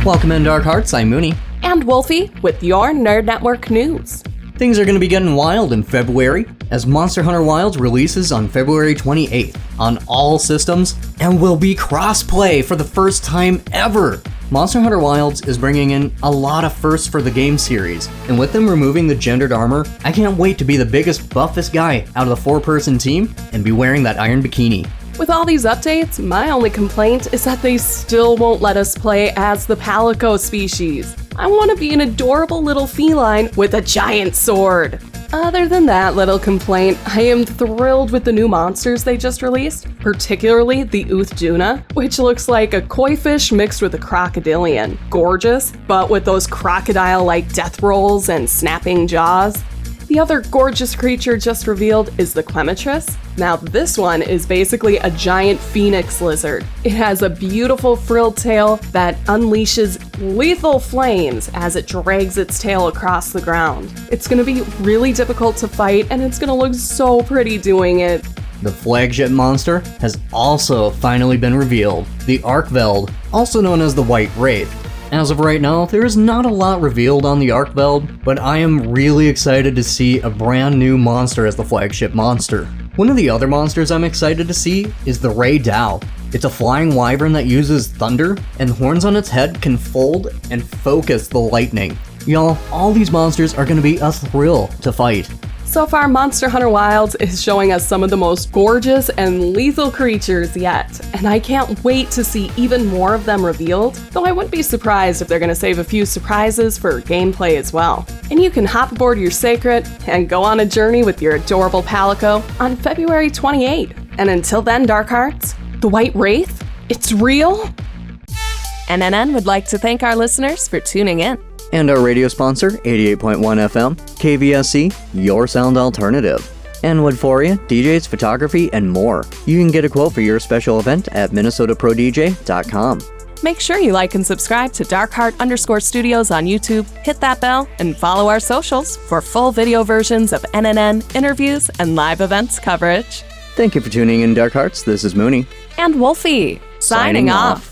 Welcome in, Dark Hearts. I'm Mooney. And Wolfie with your Nerd Network news. Things are going to be getting wild in February as Monster Hunter Wilds releases on February 28th on all systems and will be cross-play for the first time ever. Monster Hunter Wilds is bringing in a lot of firsts for the game series, and with them removing the gendered armor, I can't wait to be the biggest, buffest guy out of the 4-person team and be wearing that iron bikini. With all these updates, my only complaint is that they still won't let us play as the Palico species. I want to be an adorable little feline with a giant sword. Other than that little complaint, I am thrilled with the new monsters they just released, particularly the Uthjuna, which looks like a koi fish mixed with a crocodilian. Gorgeous, but with those crocodile-like death rolls and snapping jaws. The other gorgeous creature just revealed is the Clematrus. Now this one is basically a giant phoenix lizard. It has a beautiful frilled tail that unleashes lethal flames as it drags its tail across the ground. It's going to be really difficult to fight, and it's going to look so pretty doing it. The flagship monster has also finally been revealed, the Arkveld, also known as the White Wraith. As of right now, there is not a lot revealed on the Arkveld, but I am really excited to see a brand new monster as the flagship monster. One of the other monsters I'm excited to see is the Ray Dao. It's a flying wyvern that uses thunder, and horns on its head can fold and focus the lightning. Y'all, all these monsters are going to be a thrill to fight. So far, Monster Hunter Wilds is showing us some of the most gorgeous and lethal creatures yet, and I can't wait to see even more of them revealed, though I wouldn't be surprised if they're going to save a few surprises for gameplay as well. And you can hop aboard your Sacred and go on a journey with your adorable Palico on February 28th. And until then, Dark Hearts, the White Wraith, it's real? NNN would like to thank our listeners for tuning in. And our radio sponsor, 88.1 FM, KVSC, your sound alternative. And Woodforia, DJs, photography, and more. You can get a quote for your special event at MinnesotaProDJ.com. Make sure you like and subscribe to DarkHeart_Studios on YouTube, hit that bell, and follow our socials for full video versions of NNN, interviews, and live events coverage. Thank you for tuning in, Dark Hearts. This is Mooney. And Wolfie, signing off.